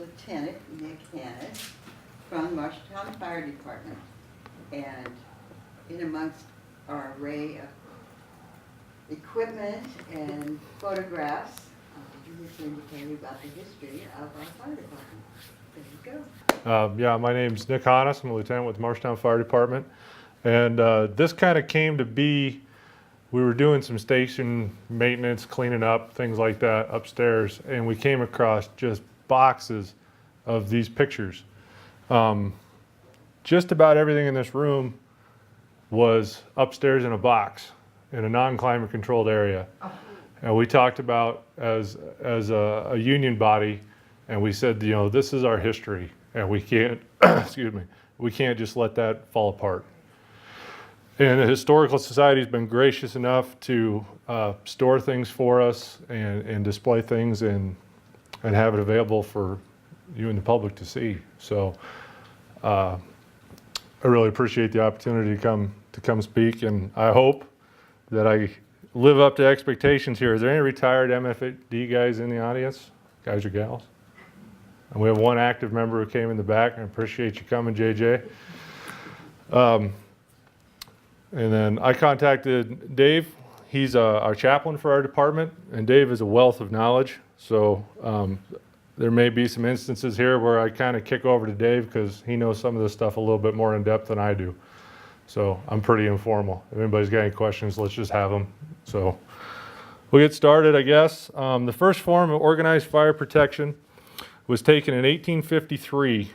Lieutenant Nick Hannes from Marshalltown Fire Department. And in amongst our array of equipment and photographs, we're going to tell you about the history of our fire department. There you go. Yeah, my name's Nick Hannes. I'm a lieutenant with the Marshalltown Fire Department. And this kind of came to be, we were doing some station maintenance, cleaning up, things like that upstairs, and we came across just boxes of these pictures. Just about everything in this room was upstairs in a box in a non-climate controlled area. And we talked about as a union body, and we said, you know, this is our history, and we can't, excuse me, we can't just let that fall apart. And the Historical Society has been gracious enough to store things for us and display things and have it available for you and the public to see. So I really appreciate the opportunity to come speak, and I hope that I live up to expectations here. Is there any retired MFD guys in the audience, guys or gals? And we have one active member who came in the back, and I appreciate you coming, JJ. And then I contacted Dave. He's our chaplain for our department, and Dave is a wealth of knowledge. So there may be some instances here where I kind of kick over to Dave because he knows some of this stuff a little bit more in depth than I do. So I'm pretty informal. If anybody's got any questions, let's just have them. So we'll get started, I guess. The first form of organized fire protection was taken in 1853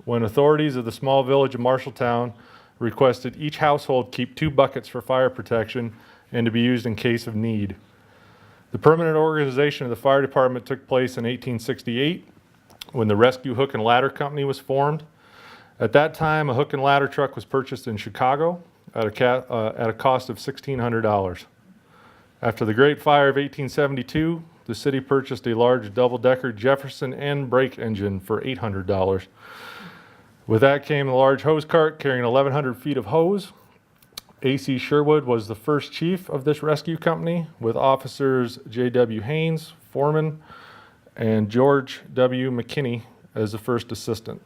when authorities of the small village of Marshalltown requested each household keep 2 buckets for fire protection and to be used in case of need. The permanent organization of the fire department took place in 1868 when the Rescue Hook and Ladder Company was formed. At that time, a hook and ladder truck was purchased in Chicago at a cost of $1,600. After the Great Fire of 1872, the city purchased a large double-decker Jefferson end brake engine for $800. With that came a large hose cart carrying 1,100 feet of hose. A.C. Sherwood was the first chief of this rescue company, with officers J.W. Haynes, foreman, and George W. McKinney as the first assistant.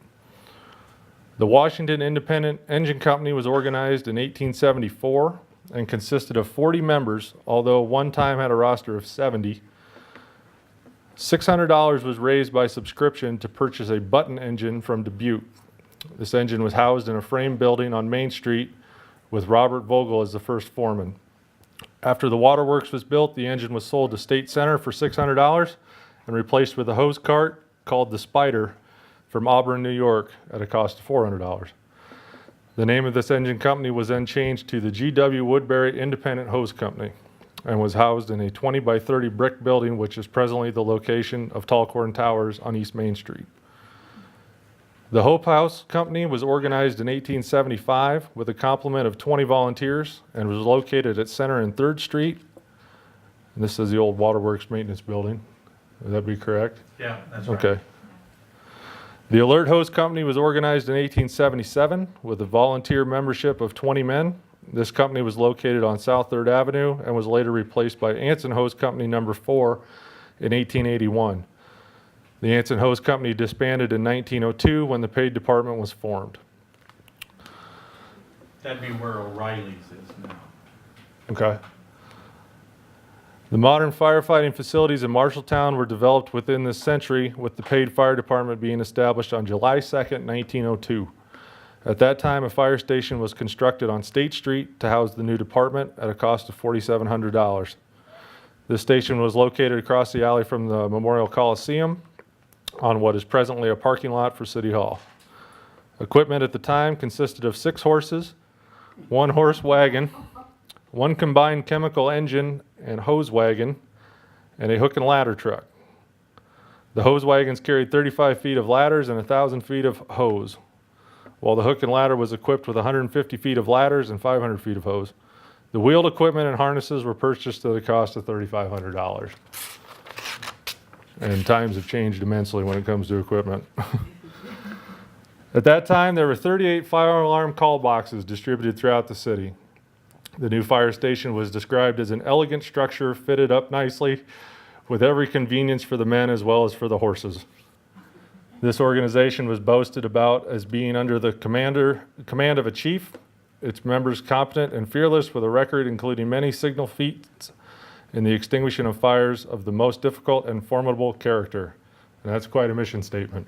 The Washington Independent Engine Company was organized in 1874 and consisted of 40 members, although one time had a roster of 70. $600 was raised by subscription to purchase a Button engine from Dubuque. This engine was housed in a frame building on Main Street with Robert Vogel as the first foreman. After the waterworks was built, the engine was sold to State Center for $600 and replaced with a hose cart called the Spider from Auburn, New York at a cost of $400. The name of this engine company was then changed to the G.W. Woodbury Independent Hose Company and was housed in a 20 by 30 brick building, which is presently the location of Tallcorn Towers on East Main Street. The Hope House Company was organized in 1875 with a complement of 20 volunteers and was located at Center and 3rd Street. And this is the old Waterworks Maintenance Building. Would that be correct? Yeah, that's right. Okay. The Alert Hose Company was organized in 1877 with a volunteer membership of 20 men. This company was located on South 3rd Avenue and was later replaced by Anson Hose Company number 4 in 1881. The Anson Hose Company disbanded in 1902 when the paid department was formed. That'd be where O'Reilly's is now. Okay. The modern firefighting facilities in Marshalltown were developed within this century, with the paid fire department being established on July 2nd, 1902. At that time, a fire station was constructed on State Street to house the new department at a cost of $4,700. This station was located across the alley from the Memorial Coliseum on what is presently a parking lot for City Hall. Equipment at the time consisted of 6 horses, 1 horse wagon, 1 combined chemical engine and hose wagon, and a hook and ladder truck. The hose wagons carried 35 feet of ladders and 1,000 feet of hose, while the hook and ladder was equipped with 150 feet of ladders and 500 feet of hose. The wheeled equipment and harnesses were purchased at the cost of $3,500. And times have changed immensely when it comes to equipment. At that time, there were 38 fire alarm call boxes distributed throughout the city. The new fire station was described as an elegant structure fitted up nicely with every convenience for the men as well as for the horses. This organization was boasted about as being under the command of a chief, its members competent and fearless, with a record including many signal feats in the extinguishing of fires of the most difficult and formidable character. And that's quite a mission statement.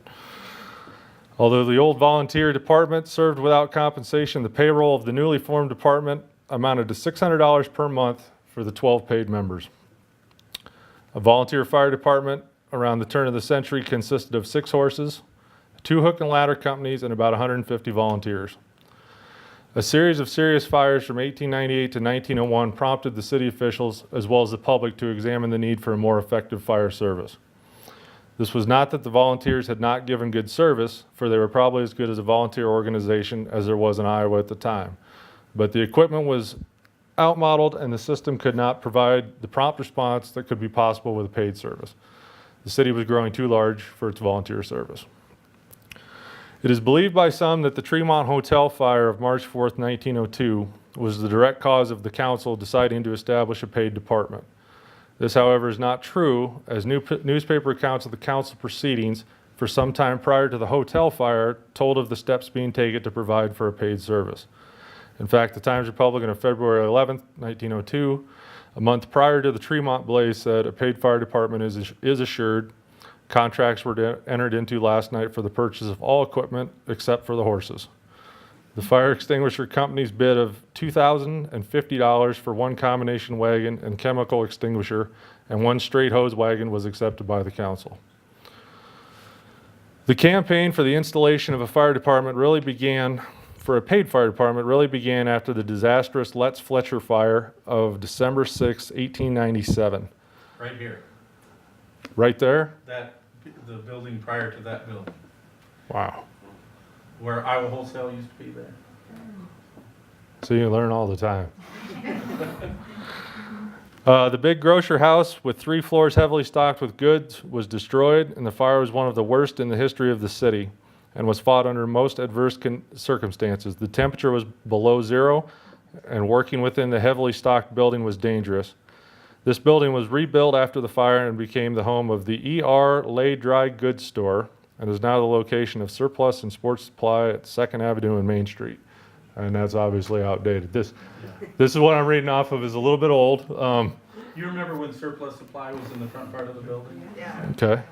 Although the old volunteer department served without compensation, the payroll of the newly formed department amounted to $600 per month for the 12 paid members. A volunteer fire department around the turn of the century consisted of 6 horses, 2 hook and ladder companies, and about 150 volunteers. A series of serious fires from 1898 to 1901 prompted the city officials as well as the public to examine the need for a more effective fire service. This was not that the volunteers had not given good service, for they were probably as good as a volunteer organization as there was in Iowa at the time. But the equipment was outmodeled and the system could not provide the prompt response that could be possible with a paid service. The city was growing too large for its volunteer service. It is believed by some that the Tremont Hotel fire of March 4th, 1902 was the direct cause of the council deciding to establish a paid department. This, however, is not true, as newspaper accounts of the council proceedings for some time prior to the hotel fire told of the steps being taken to provide for a paid service. In fact, the Times-Republican of February 11th, 1902, a month prior to the Tremont blaze, said a paid fire department is assured. Contracts were entered into last night for the purchase of all equipment except for the horses. The fire extinguisher company's bid of $2,050 for 1 combination wagon and chemical extinguisher and 1 straight hose wagon was accepted by the council. The campaign for the installation of a fire department really began, for a paid fire department, really began after the disastrous Letts Fletcher fire of December 6, 1897. Right here. Right there? The building prior to that building, Wow. where Iowa Wholesale used to be there. So you learn all the time. The big grocer house with 3 floors heavily stocked with goods was destroyed, and the fire was one of the worst in the history of the city and was fought under most adverse circumstances. The temperature was below 0, and working within the heavily stocked building was dangerous. This building was rebuilt after the fire and became the home of the E.R. Lay Dry Goods Store and is now the location of Surplus and Sports Supply at 2nd Avenue and Main Street. And that's obviously outdated. This is what I'm reading off of is a little bit old. You remember when Surplus Supply was in the front part of the building? Yeah. Okay.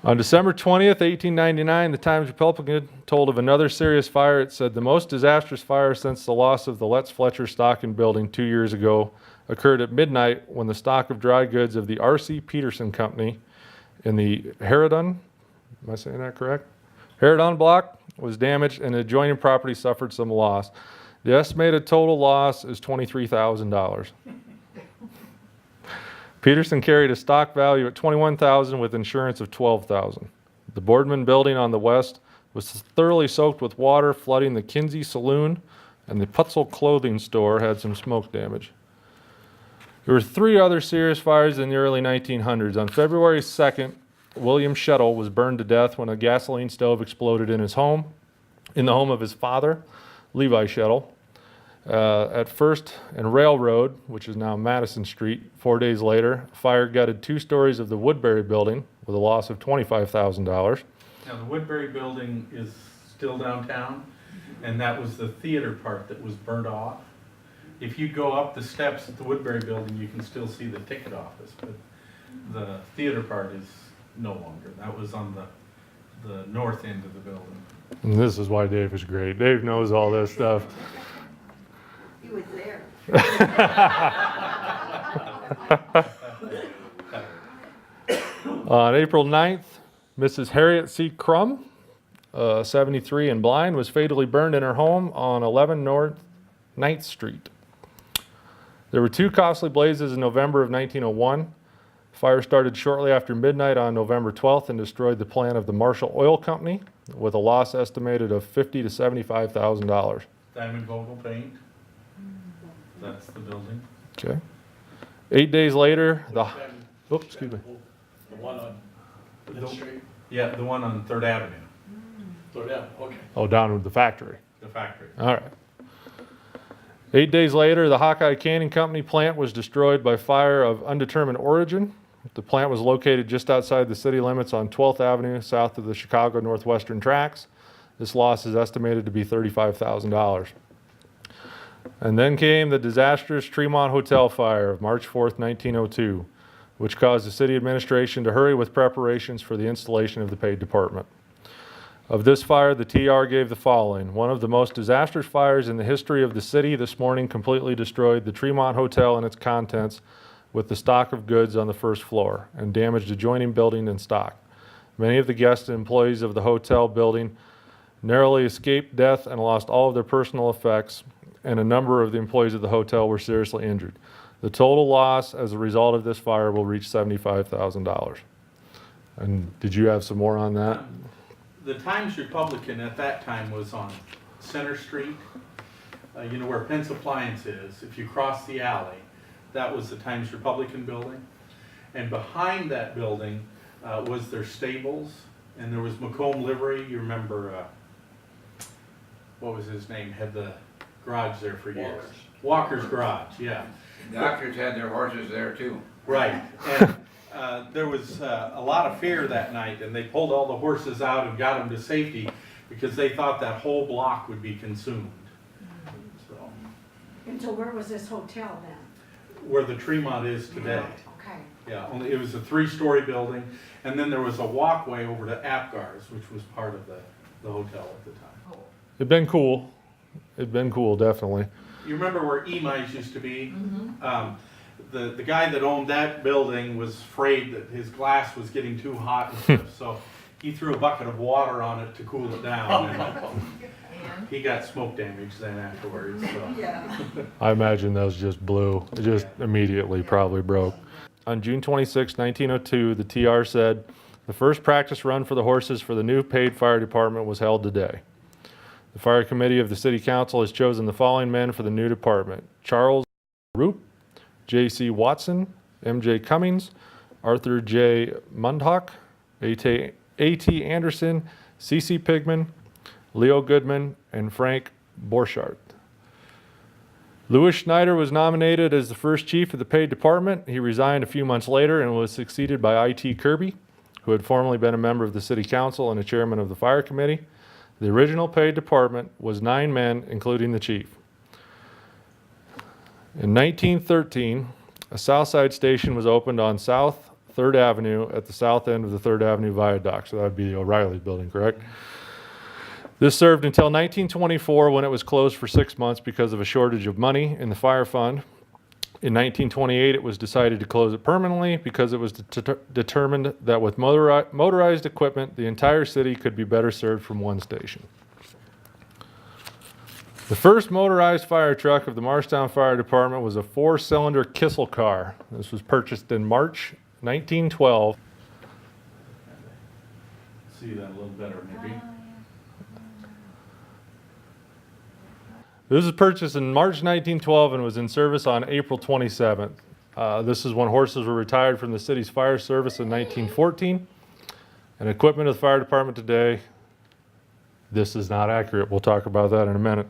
On December 20th, 1899, the Times-Republican told of another serious fire. It said the most disastrous fire since the loss of the Letts Fletcher stock and building 2 years ago occurred at midnight when the stock of dry goods of the R.C. Peterson Company in the Harrodon, am I saying that correct? Harrodon block was damaged and the adjoining property suffered some loss. The estimated total loss is $23,000. Peterson carried a stock value at $21,000 with insurance of $12,000. The Boardman building on the west was thoroughly soaked with water, flooding the Kinsey Saloon, and the Putzel clothing store had some smoke damage. There were 3 other serious fires in the early 1900s. On February 2nd, William Shettle was burned to death when a gasoline stove exploded in his home, in the home of his father, Levi Shettle, at First and Railroad, which is now Madison Street. 4 days later, fire gutted 2 stories of the Woodbury building with a loss of $25,000. Now, the Woodbury building is still downtown, and that was the theater part that was burnt off. If you go up the steps at the Woodbury building, you can still see the ticket office, but the theater part is no longer. That was on the north end of the building. And this is why Dave is great. Dave knows all this stuff. He was there. On April 9th, Mrs. Harriet C. Crum, 73 and blind, was fatally burned in her home on 11 North 9th Street. There were 2 costly blazes in November of 1901. Fire started shortly after midnight on November 12th and destroyed the plant of the Marshall Oil Company with a loss estimated of $50,000 to $75,000. Diamond Vogel Paint. That's the building. Okay. 8 days later, excuse me. The one on Fifth Street? Yeah, the one on 3rd Avenue, Third Ave, okay. Oh, down at the factory. the factory. All right. 8 days later, the Hawkeye Canning Company plant was destroyed by fire of undetermined origin. The plant was located just outside the city limits on 12th Avenue, south of the Chicago Northwestern tracks. This loss is estimated to be $35,000. And then came the disastrous Tremont Hotel fire of March 4th, 1902, which caused the city administration to hurry with preparations for the installation of the paid department. Of this fire, the TR gave the following: one of the most disastrous fires in the history of the city this morning completely destroyed the Tremont Hotel and its contents with the stock of goods on the first floor and damaged adjoining building and stock. Many of the guests and employees of the hotel building narrowly escaped death and lost all of their personal effects, and a number of the employees of the hotel were seriously injured. The total loss as a result of this fire will reach $75,000. And did you have some more on that? The Times-Republican at that time was on Center Street, you know where Penn's Appliance is. If you cross the alley, that was the Times-Republican building. And behind that building was their stables, and there was Macomb Livery. You remember, what was his name, had the garage there for years. Walker's Garage, yeah. Doctors had their horses there too. Right, and there was a lot of fear that night, and they pulled all the horses out and got them to safety because they thought that whole block would be consumed. So, And so where was this hotel then? where the Tremont is today. Okay. Yeah, only it was a 3-story building, and then there was a walkway over to Apgar's, which was part of the hotel at the time. It'd been cool. It'd been cool, definitely. You remember where Emi's used to be? The guy that owned that building was afraid that his glass was getting too hot and stuff, so he threw a bucket of water on it to cool it down. And he got smoke damage then afterwards. So. Yeah. I imagine those just blew. It just immediately probably broke. On June 26, 1902, the TR said, the first practice run for the horses for the new paid fire department was held today. The fire committee of the city council has chosen the following men for the new department: Charles Roop, J.C. Watson, M.J. Cummings, Arthur J. Mundhawk, A.T. Anderson, C.C. Pigman, Leo Goodman, and Frank Borchardt. Louis Schneider was nominated as the first chief of the paid department. He resigned a few months later and was succeeded by I.T. Kirby, who had formerly been a member of the city council and a chairman of the fire committee. The original paid department was 9 men, including the chief. In 1913, a Southside station was opened on South 3rd Avenue at the south end of the 3rd Avenue Viaduct. So that would be the O'Reilly building, correct? This served until 1924, when it was closed for 6 months because of a shortage of money in the fire fund. In 1928, it was decided to close it permanently because it was determined that with motorized equipment, the entire city could be better served from one station. The first motorized fire truck of the Marshalltown Fire Department was a 4-cylinder Kissel car. This was purchased in March 1912. See that a little better, maybe. This was purchased in March 1912 and was in service on April 27th. This is when horses were retired from the city's fire service in 1914. And equipment of the fire department today, this is not accurate. We'll talk about that in a minute.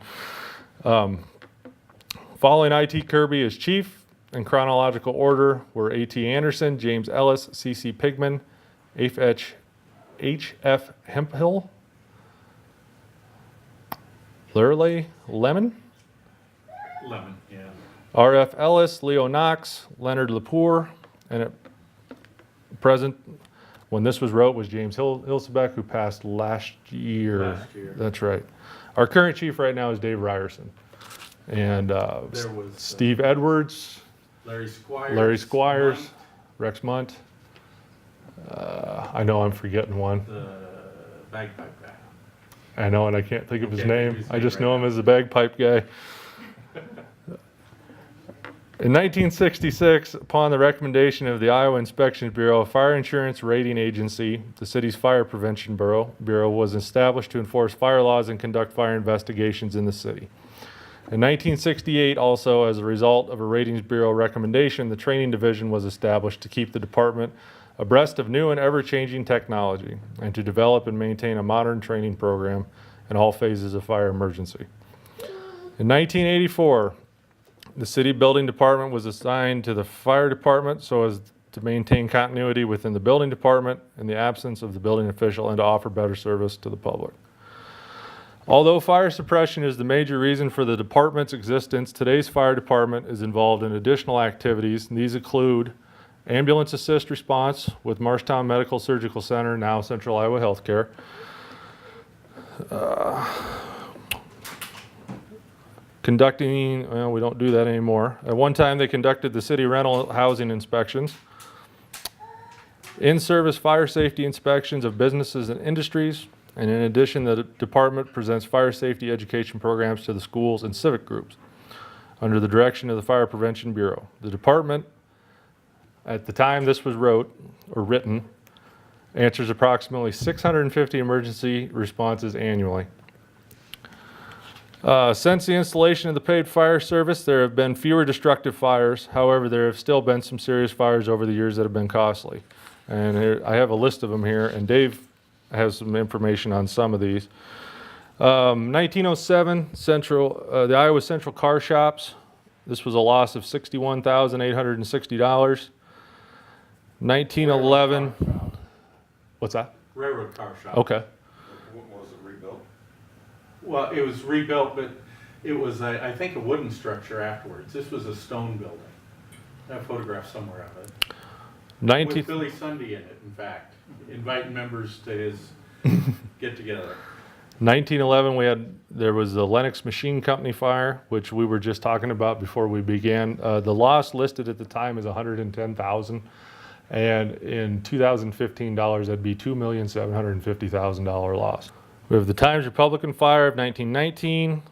Following I.T. Kirby as chief, in chronological order, were A.T. Anderson, James Ellis, C.C. Pigman, H.F. Hemphill, Lurley Lemon, Yeah. R.F. Ellis, Leo Knox, Leonard Lepore, and at present, when this was wrote, was James Hilsebeck, who passed last year. Last year. That's right. Our current chief right now is Dave Ryerson. And There was Steve Edwards, Larry Squires, Munt, Rex Munt. I know I'm forgetting one. the bagpipe guy. I know, and I can't think of his Can't think of name. his I name just right know him now. as the bagpipe guy. In 1966, upon the recommendation of the Iowa Inspection Bureau, a fire insurance rating agency, the city's fire prevention bureau was established to enforce fire laws and conduct fire investigations in the city. In 1968, also, as a result of a ratings bureau recommendation, the training division was established to keep the department abreast of new and ever-changing technology and to develop and maintain a modern training program in all phases of fire emergency. In 1984, the city building department was assigned to the fire department so as to maintain continuity within the building department in the absence of the building official and to offer better service to the public. Although fire suppression is the major reason for the department's existence, today's fire department is involved in additional activities. And these include ambulance assist response with Marshalltown Medical Surgical Center, now Central Iowa Healthcare. Conducting, well, we don't do that anymore. At one time, they conducted the city rental housing inspections. In-service fire safety inspections of businesses and industries. And in addition, the department presents fire safety education programs to the schools and civic groups under the direction of the Fire Prevention Bureau. The department, at the time this was written, answers approximately 650 emergency responses annually. Since the installation of the paid fire service, there have been fewer destructive fires. However, there have still been some serious fires over the years that have been costly. And here, I have a list of them here, and Dave has some information on some of these. 1907, the Iowa Central Car Shops. This was a loss of $61,860. 1911. What's that? Railroad car shop. Okay. Was it rebuilt? Well, it was rebuilt, but it was, I think, a wooden structure afterwards. This was a stone building. I have photographs somewhere of it. With Billy Sunday in it, in fact, inviting members to his get-together. 1911, there was the Lennox Machine Company fire, which we were just talking about before we began. The loss listed at the time is $110,000, and in 2015 dollars, that'd be $2,750,000 loss. We have the Times Republican fire of 1919,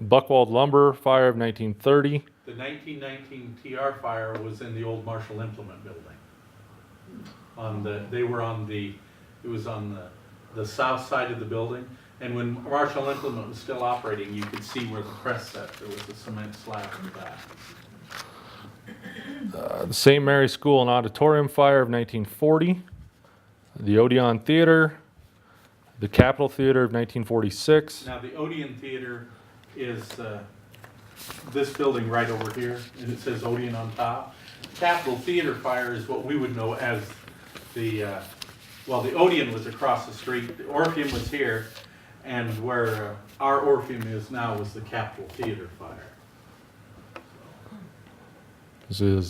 Buckwald Lumber fire of 1930. The 1919 TR fire was in the old Marshall Implement Building. It was on the south side of the building, and when Marshall Implement was still operating, you could see where the press set. There was a cement slab in the back. The St. Mary's School and Auditorium fire of 1940, the Odeon Theater, the Capitol Theater of 1946. Now, the Odeon Theater is this building right over here, and it says Odeon on top. Capitol Theater fire is what we would know as the Odeon was across the street, the Orpheum was here, and where our Orpheum is now was the Capitol Theater fire.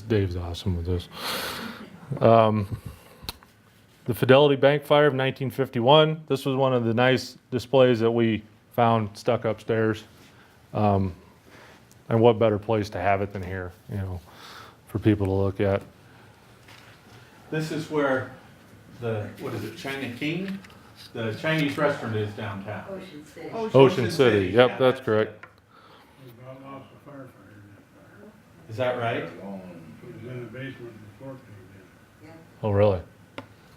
Dave's awesome with this. The Fidelity Bank fire of 1951. This was one of the nice displays that we found stuck upstairs. And what better place to have it than here, for people to look at. This is where China King? The Chinese restaurant is downtown. Ocean City. Ocean City, yep, yeah, that's correct. Is that right? It was in the basement before. Yeah. Oh, really?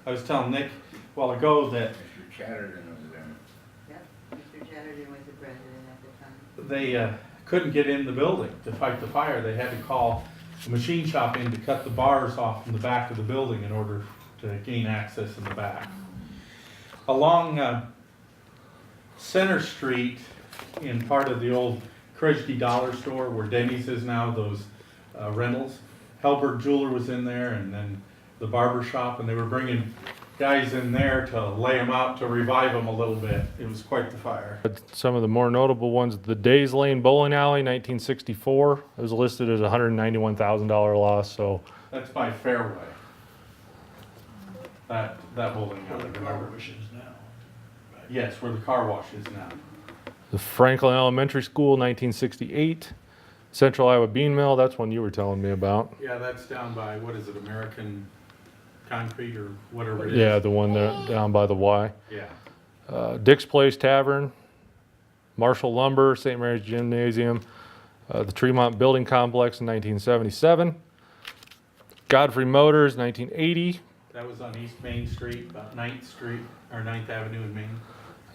I was telling Nick a while ago that Mr. Chatterton was there. Yep. Mr. Chatterton was the president at the time. they couldn't get in the building to fight the fire. They had to call a machine shop in to cut the bars off from the back of the building in order to gain access in the back. Along Center Street, in part of the old Krejci Dollar Store where Denny's is now, those rentals, Helberg Jeweler was in there, and then the barber shop, and they were bringing guys in there to lay them out to revive them a little bit. It was quite the fire. Some of the more notable ones, the Days Lane Bowling Alley, 1964. It was listed as a $191,000 loss, so. That's by Fairway. That bowling Where alley, the car remember? wash is now. Yes, where the car wash is now. The Franklin Elementary School, 1968. Central Iowa Bean Mill, that's one you were telling me about. Yeah, that's down by, what is it, American Concrete or whatever it is? Yeah, the one there down by the Y. Yeah. Dick's Place Tavern, Marshall Lumber, St. Mary's Gymnasium, the Tremont Building Complex in 1977. Godfrey Motors, 1980. That was on East Main Street, about 9th Street, or 9th Avenue in Maine.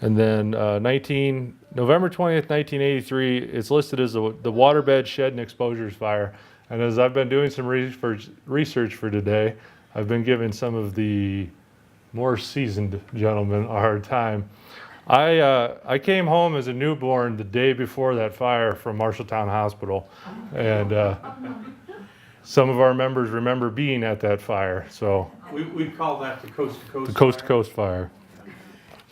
And then November 20th, 1983, it's listed as the Waterbed Shed and Exposures Fire. And as I've been doing some research for today, I've been giving some of the more seasoned gentlemen a hard time. I came home as a newborn the day before that fire from Marshalltown Hospital. And some of our members remember being at that fire, so We call that the coast-to-coast. the coast to fire. coast fire.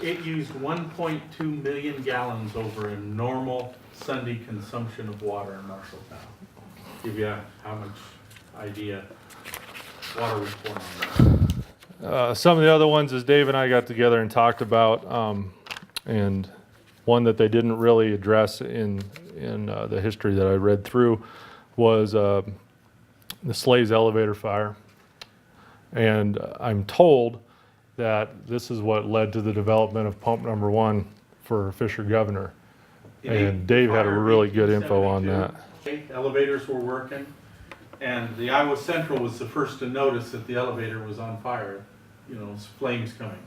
It used 1.2 million gallons over a normal Sunday consumption of water in Marshalltown. Give you how much idea water was pouring on that. Some of the other ones is Dave and I got together and talked about, and one that they didn't really address in the history that I read through was the Slaves Elevator Fire. And I'm told that this is what led to the development of pump number 1 for Fisher Governor. And Dave had a really good info on that. Elevators were working, and the Iowa Central was the first to notice that the elevator was on fire, flames coming.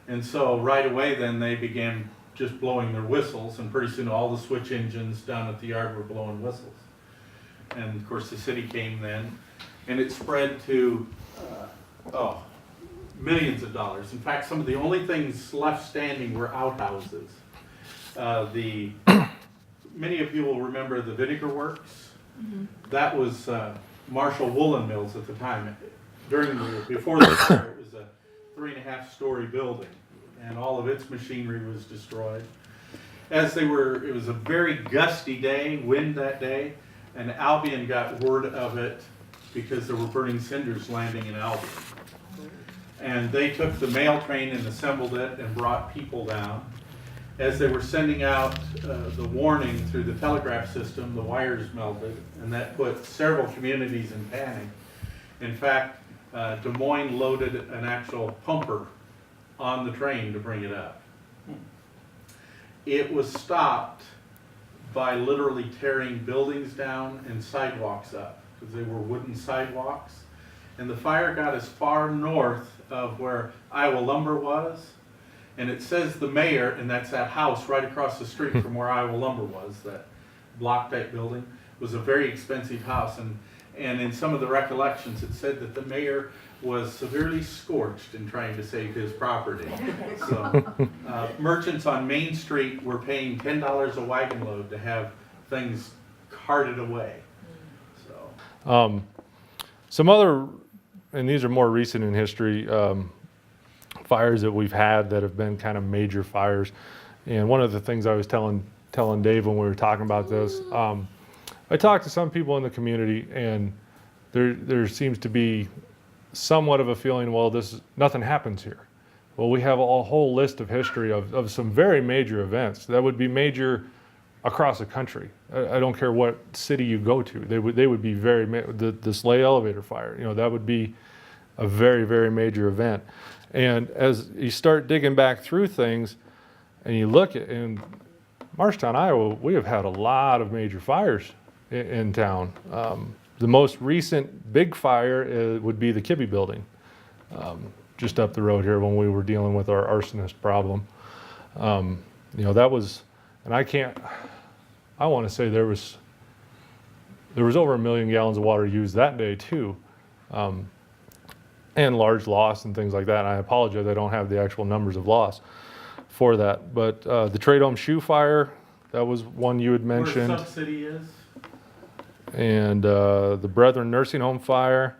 And so right away then they began just blowing their whistles, and pretty soon all the switch engines down at the yard were blowing whistles. And of course the city came then, and it spread to, millions of dollars. In fact, some of the only things left standing were outhouses. Many of you will remember the Vinegar Works. That was Marshall Woolen Mills at the time. Before the fire, it was a 3.5-story building, and all of its machinery was destroyed. It was a very gusty day, wind that day, and Albion got word of it because there were burning cinders landing in Albion. And they took the mail train and assembled it and brought people down. As they were sending out the warning through the telegraph system, the wires melted, and that put several communities in panic. In fact, Des Moines loaded an actual pumper on the train to bring it up. It was stopped by literally tearing buildings down and sidewalks up, because they were wooden sidewalks. And the fire got as far north of where Iowa Lumber was, and it says the mayor, and that's that house right across the street from where Iowa Lumber was, that block-type building, was a very expensive house. And in some of the recollections, it said that the mayor was severely scorched in trying to save his property. So merchants on Main Street were paying $10 a wagon load to have things carted away. So Some other, and these are more recent in history, fires that we've had that have been kind of major fires. And one of the things I was telling Dave when we were talking about this, I talked to some people in the community, and there seems to be somewhat of a feeling, well, nothing happens here. Well, we have a whole list of history of some very major events that would be major across the country. I don't care what city you go to. They would be the Slay Elevator Fire. That would be a very, very major event. And as you start digging back through things, and you look at in Marshalltown, Iowa, we have had a lot of major fires in town. The most recent big fire would be the Kibbe building, just up the road here when we were dealing with our arsonist problem. That was, and I want to say there was over 1 million gallons of water used that day too, and large loss and things like that. And I apologize, I don't have the actual numbers of loss for that. But the Trade Home Shoe Fire, that was one you had mentioned. where Sub City is, And the Brethren Nursing Home Fire.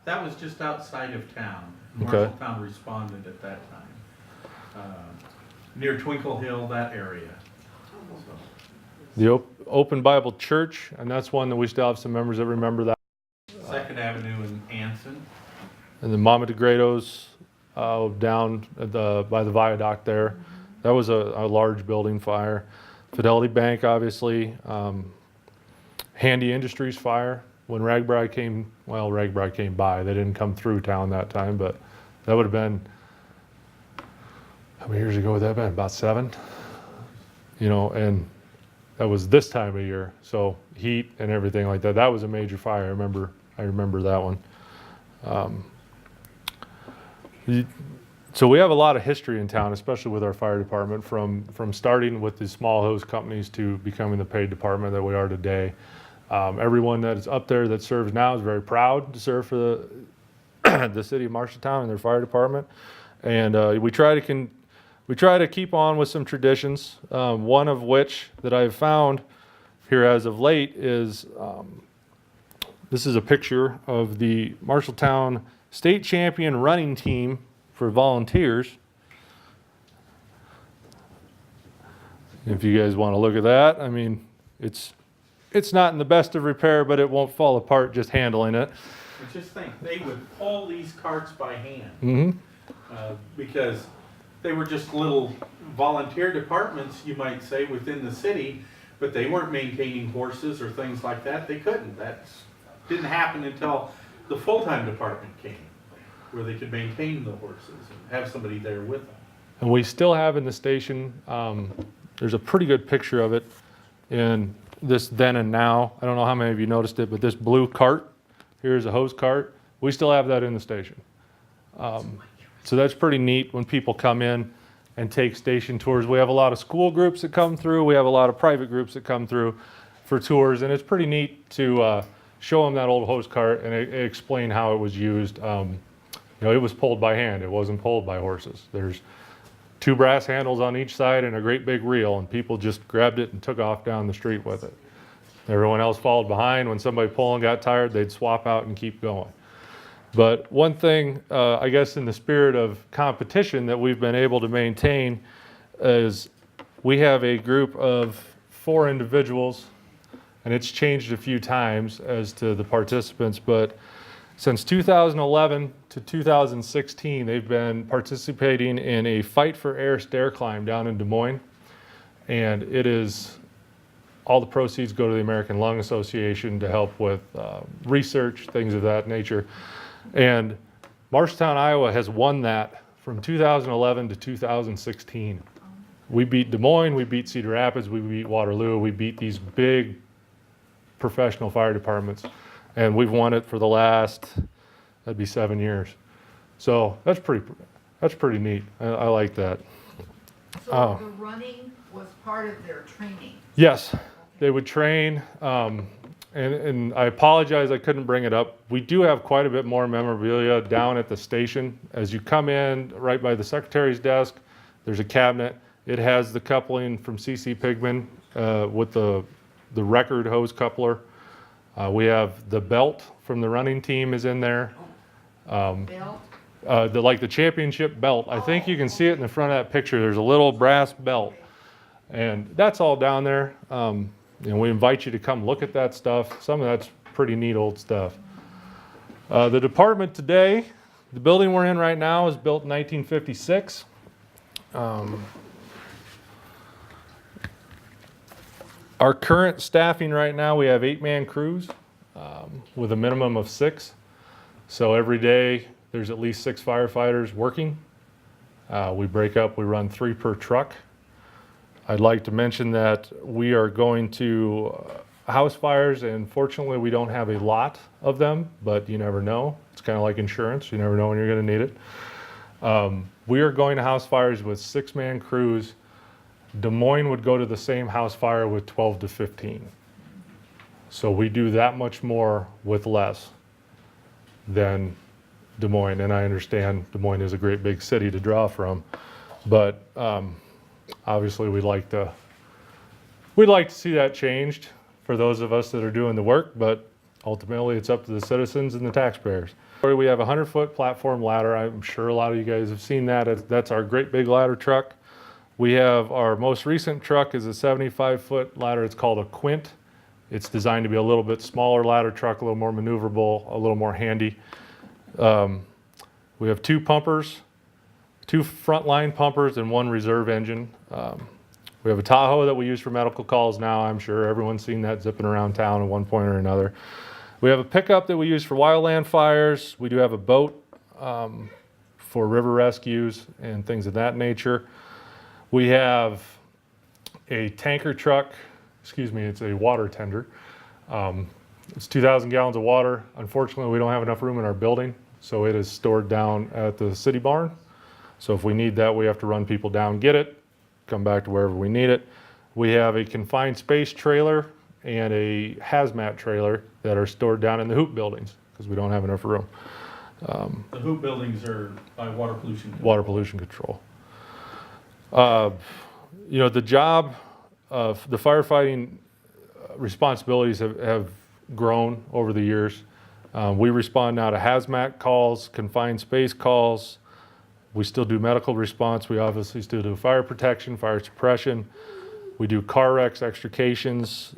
that was just outside of town. Okay. Marshalltown responded at that time. Near Twinkle Hill, that area. So, The Open Bible Church, and that's one that we still have some members that remember that. Second Avenue in Anson. And the Mama DeGrados down at by the viaduct there. That was a large building fire. Fidelity Bank, obviously. Handy Industries fire. When RagBri came by. They didn't come through town that time, but that would have been, how many years ago would that have been? About 7? And that was this time of year. So heat and everything like that. That was a major fire. I remember that one. So we have a lot of history in town, especially with our fire department, from starting with the small hose companies to becoming the paid department that we are today. Everyone that is up there that serves now is very proud to serve for the city of Marshalltown and their fire department. And we try to keep on with some traditions. One of which that I've found here as of late is This is a picture of the Marshalltown state champion running team for volunteers. If you guys want to look at that, I mean, it's not in the best of repair, but it won't fall apart just handling it. But just think, they would pull these carts by hand. Mm-hmm. Because they were just little volunteer departments, you might say, within the city, but they weren't maintaining horses or things like that. They couldn't. That didn't happen until the full-time department came, where they could maintain the horses and have somebody there with them. And we still have in the station, there's a pretty good picture of it in this then and now. I don't know how many of you noticed it, but this blue cart, here's a hose cart. We still have that in the station. So that's pretty neat when people come in and take station tours. We have a lot of school groups that come through. We have a lot of private groups that come through for tours, and it's pretty neat to show them that old hose cart and explain how it was used. It was pulled by hand. It wasn't pulled by horses. There's 2 brass handles on each side and a great big reel, and people just grabbed it and took off down the street with it. Everyone else followed behind. When somebody pulling got tired, they'd swap out and keep going. But one thing, I guess in the spirit of competition that we've been able to maintain is we have a group of 4 individuals, and it's changed a few times as to the participants, but since 2011 to 2016, they've been participating in a Fight for Air stair climb down in Des Moines, and it is all the proceeds go to the American Lung Association to help with research, things of that nature. And Marshalltown, Iowa has won that from 2011 to 2016. We beat Des Moines, we beat Cedar Rapids, we beat Waterloo, we beat these big professional fire departments. And we've won it for the last, that'd be 7 years. So that's pretty neat. I like that. So the running was part of their training? Yes, they would train. And I apologize I couldn't bring it up. We do have quite a bit more memorabilia down at the station. As you come in, right by the secretary's desk, there's a cabinet. It has the coupling from C.C. Pigman with the record hose coupler. We have the belt from the running team is in there. Belt? The championship belt. I think you can see it in the front of that picture. There's a little brass belt. And that's all down there. We invite you to come look at that stuff. Some of that's pretty neat old stuff. The department today, the building we're in right now is built in 1956. Our current staffing right now, we have 8-man crews with a minimum of 6. So every day there's at least 6 firefighters working. We break up, we run 3 per truck. I'd like to mention that we are going to house fires, and fortunately we don't have a lot of them, but you never know. It's kind of like insurance. You never know when you're going to need it. We are going to house fires with 6-man crews. Des Moines would go to the same house fire with 12 to 15. So we do that much more with less than Des Moines, and I understand Des Moines is a great big city to draw from, but obviously we'd like to see that changed for those of us that are doing the work, but ultimately it's up to the citizens and the taxpayers. We have a 100-foot platform ladder. I'm sure a lot of you guys have seen that. That's our great big ladder truck. We have our most recent truck is a 75-foot ladder. It's called a Quint. It's designed to be a little bit smaller ladder truck, a little more maneuverable, a little more handy. We have 2 pumpers, 2 frontline pumpers, and 1 reserve engine. We have a Tahoe that we use for medical calls now. I'm sure everyone's seen that zipping around town at one point or another. We have a pickup that we use for wildland fires. We do have a boat for river rescues and things of that nature. We have a tanker truck, it's a water tender. It's 2,000 gallons of water. Unfortunately, we don't have enough room in our building, so it is stored down at the city barn. So if we need that, we have to run people down, get it, come back to wherever we need it. We have a confined space trailer and a hazmat trailer that are stored down in the hoop buildings because we don't have enough room. The hoop buildings are by water pollution control. Water pollution control. The job of the firefighting responsibilities have grown over the years. We respond now to hazmat calls, confined space calls. We still do medical response. We obviously still do fire protection, fire suppression. We do car wrecks, extrications.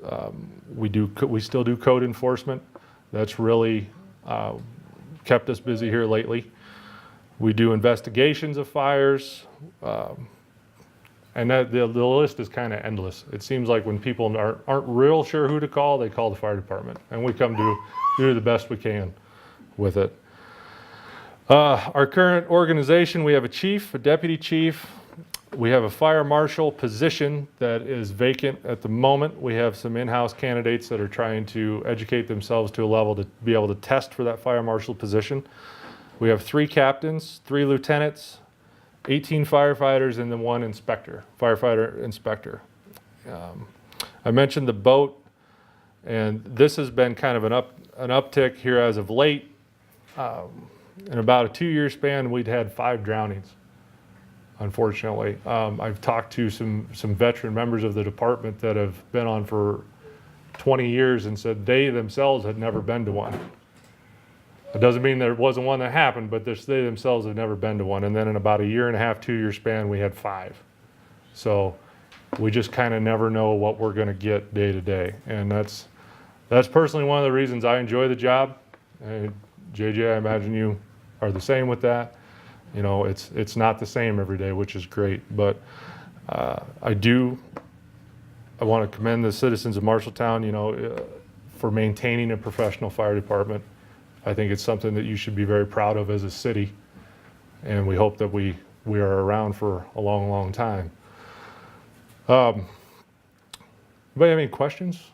We still do code enforcement. That's really kept us busy here lately. We do investigations of fires. And the list is kind of endless. It seems like when people aren't real sure who to call, they call the fire department. And we come to do the best we can with it. Our current organization, we have a chief, a deputy chief. We have a fire marshal position that is vacant at the moment. We have some in-house candidates that are trying to educate themselves to a level to be able to test for that fire marshal position. We have 3 captains, 3 lieutenants, 18 firefighters, and then 1 inspector, firefighter inspector. I mentioned the boat, and this has been kind of an uptick here as of late. In about a 2-year span, we'd had 5 drownings, unfortunately. I've talked to some veteran members of the department that have been on for 20 years and said they themselves had never been to one. It doesn't mean there wasn't one that happened, but they themselves have never been to one. And then in about a 1.5 to 2-year span, we had 5. So we just kind of never know what we're going to get day to day. And that's personally one of the reasons I enjoy the job. And JJ, I imagine you are the same with that. You know, it's not the same every day, which is great. But I want to commend the citizens of Marshalltown, for maintaining a professional fire department. I think it's something that you should be very proud of as a city, and we hope that we are around for a long, long time. Anybody have any questions?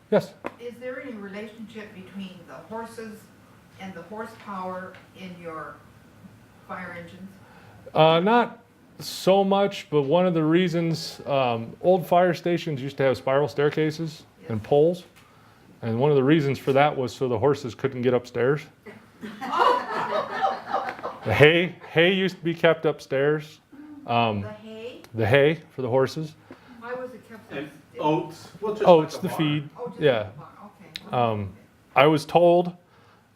Yes? Is there any relationship between the horses and the horsepower in your fire engines? Not so much, but one of the reasons, old fire stations used to have spiral staircases and poles. And one of the reasons for that was so the horses couldn't get upstairs. The hay used to be kept upstairs. The hay? The hay for the horses. Why was it kept And upstairs? oats, well, just Oats, like a the barn. feed. Oh, just Yeah. the barn, okay. I was told,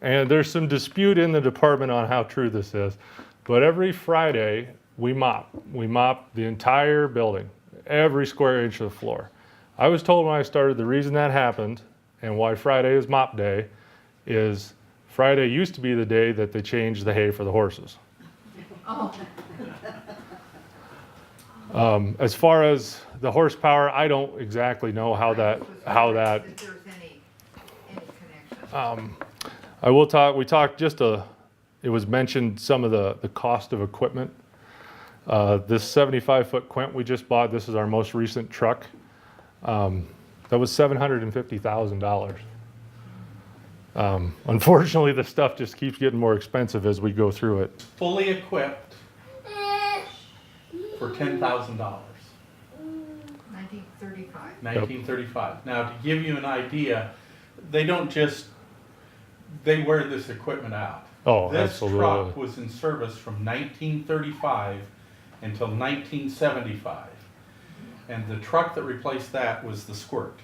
and there's some dispute in the department on how true this is, but every Friday we mop. We mop the entire building, every square inch of the floor. I was told when I started the reason that happened and why Friday is mop day is Friday used to be the day that they changed the hay for the horses. Oh, As far as the horsepower, I don't exactly know how that. if there's any connection. I will talk. We talked it was mentioned some of the cost of equipment. This 75-foot Quint we just bought. This is our most recent truck. That was $750,000. Unfortunately, the stuff just keeps getting more expensive as we go through it. Fully equipped for $10,000, 1935. 1935. Now, to give you an idea, they wear this equipment out. Oh, This absolutely. truck was in service from 1935 until 1975. And the truck that replaced that was the Squirt.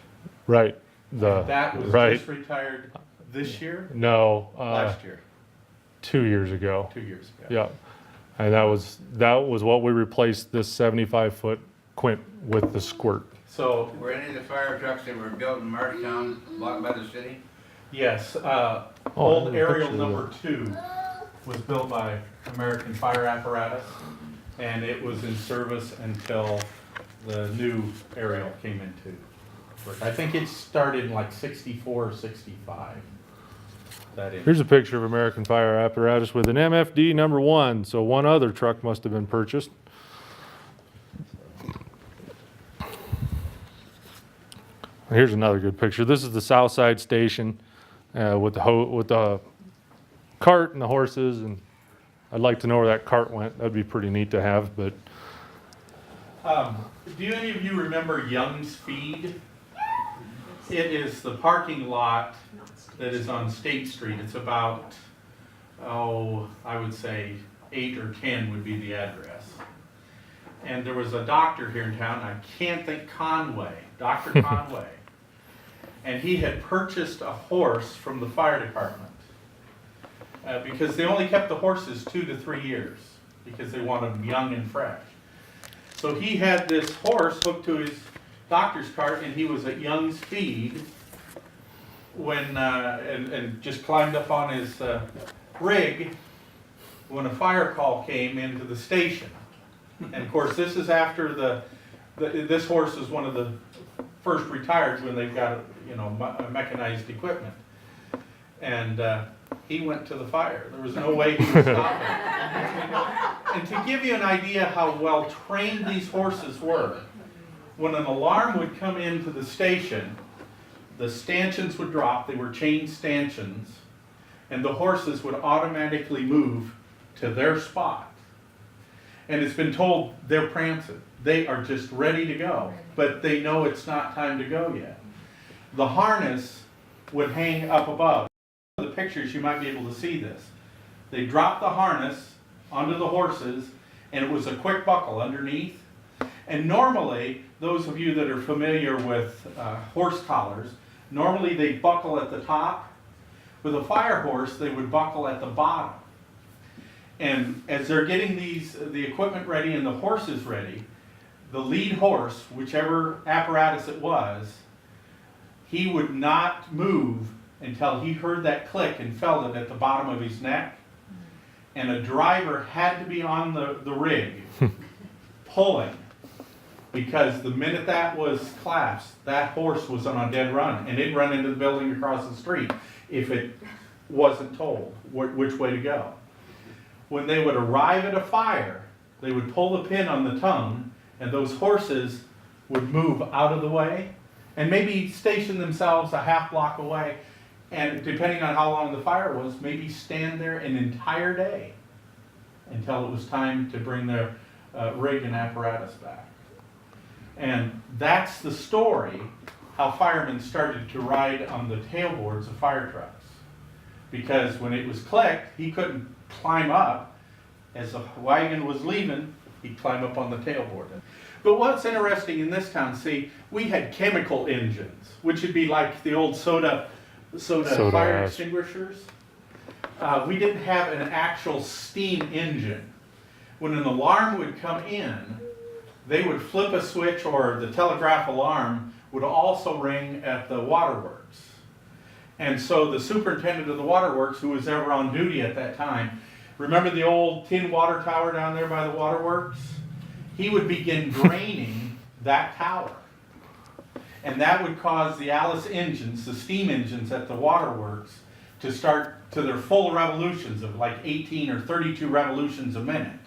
Right. That was right. just retired this year, No, last year, 2 years ago. 2 years ago. Yeah, and that was what we replaced this 75-foot Quint with the Squirt. So, Were any of the fire trucks that were built in Marshalltown bought by the city? yes, I old have a aerial picture of number 2 was built by American Fire Apparatus, and it was in service until the new aerial came into work. I think it started in like 64 or 65. That is. Here's a picture of American Fire Apparatus with an MFD number 1, so one other truck must have been purchased. Here's another good picture. This is the South Side Station with the cart and the horses, and I'd like to know where that cart went. That'd be pretty neat to have, but Do any of you remember Young's Feed? It is the parking lot that is on State Street. It's about, I would say 8 or 10 would be the address. And there was a doctor here in town, I can't think, Conway, Dr. Conway. and he had purchased a horse from the fire department. Because they only kept the horses 2 to 3 years, because they wanted them young and fresh. So he had this horse hooked to his doctor's cart, and he was at Young's Feed when, and just climbed up on his rig when a fire call came into the station. And of course, this is after this horse is one of the first retired when they've got, you know, mechanized equipment. And he went to the fire. There was no way he would stop it. And to give you an idea how well trained these horses were, when an alarm would come into the station, the stanchions would drop. They were chain stanchions, and the horses would automatically move to their spot. And it's been told they're prancing. They are just ready to go, but they know it's not time to go yet. The harness would hang up above. In the pictures, you might be able to see this. They dropped the harness onto the horses, and it was a quick buckle underneath. And normally, those of you that are familiar with horse collars, normally they buckle at the top. With a fire horse, they would buckle at the bottom. And as they're getting the equipment ready and the horses ready, the lead horse, whichever apparatus it was, he would not move until he heard that click and felt it at the bottom of his neck. And a driver had to be on the rig pulling, because the minute that was collapsed, that horse was on a dead run, and it'd run into the building across the street if it wasn't told which way to go. When they would arrive at a fire, they would pull the pin on the tongue, and those horses would move out of the way and maybe station themselves a half block away, and depending on how long the fire was, maybe stand there an entire day until it was time to bring their rig and apparatus back. And that's the story how firemen started to ride on the tailboards of fire trucks. Because when it was clicked, he couldn't climb up. As the wagon was leaving, he'd climb up on the tailboard. But what's interesting in this town, see, we had chemical engines, which would be like the old soda fire ash. extinguishers. We didn't have an actual steam engine. When an alarm would come in, they would flip a switch, or the telegraph alarm would also ring at the waterworks. And so the superintendent of the waterworks, who was ever on duty at that time, remember the old tin water tower down there by the waterworks? He would begin draining that tower. And that would cause the Alice engines, the steam engines at the waterworks, to start to their full revolutions of like 18 or 32 revolutions a minute.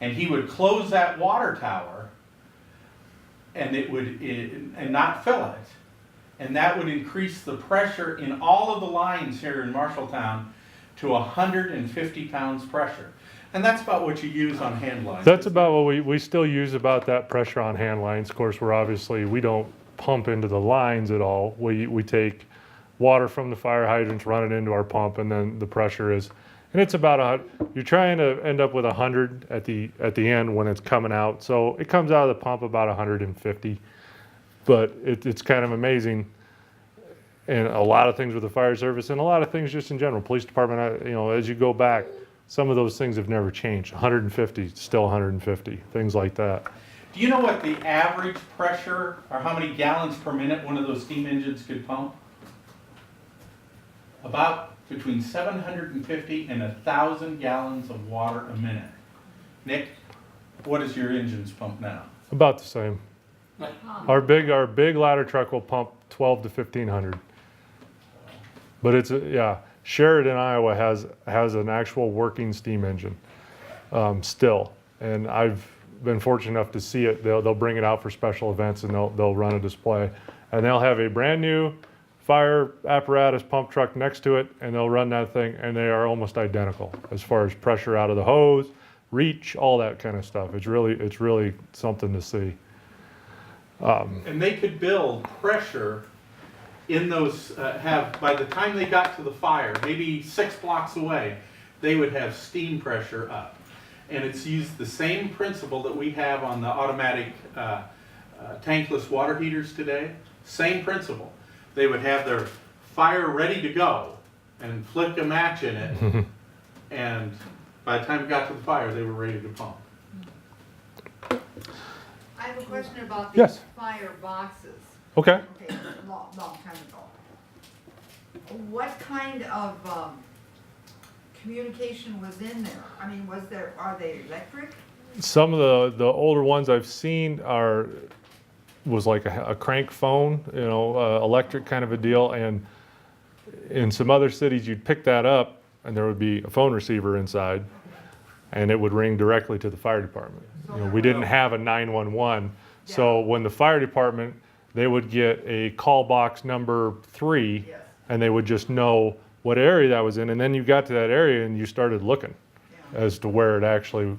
And he would close that water tower, and and not fill it. And that would increase the pressure in all of the lines here in Marshalltown to 150 pounds pressure. And that's about what you use on hand lines. That's about what we still use about that pressure on hand lines. Of course, we don't pump into the lines at all. We take water from the fire hydrants, run it into our pump, and then the pressure is, and it's about you're trying to end up with 100 at the end when it's coming out. So it comes out of the pump about 150, but it's kind of amazing. And a lot of things with the fire service, and a lot of things just in general, police department, as you go back, some of those things have never changed. 150, still 150, things like that. Do you know what the average pressure, or how many gallons per minute one of those steam engines could pump? About between 750 and 1,000 gallons of water a minute. Nick, what does your engines pump now? About the same. Our big ladder truck will pump 12 to 1,500. But Sheridan, Iowa has an actual working steam engine still, and I've been fortunate enough to see it. They'll bring it out for special events, and they'll run a display, and they'll have a brand new fire apparatus pump truck next to it, and they'll run that thing, and they are almost identical as far as pressure out of the hose, reach, all that kind of stuff. It's really something to see. And they could build pressure in those, by the time they got to the fire, maybe 6 blocks away, they would have steam pressure up. And it's used the same principle that we have on the automatic tankless water heaters today. Same principle. they would have their fire ready to go and flick a match in it. And by the time it got to the fire, they were ready to pump. I have a question about Yes. these fire boxes. Okay. Okay, long time ago. What kind of, communication was in there? I mean, are they electric? Some of the older ones I've seen was like a crank phone, electric kind of a deal. And in some other cities, you'd pick that up and there would be a phone receiver inside and it would ring directly to the fire department. We didn't have a 911. So when the fire department, they would get a call box number 3 Yes. and they would just know what area that was in. And then you got to that area and you started looking Yeah. as to where it actually,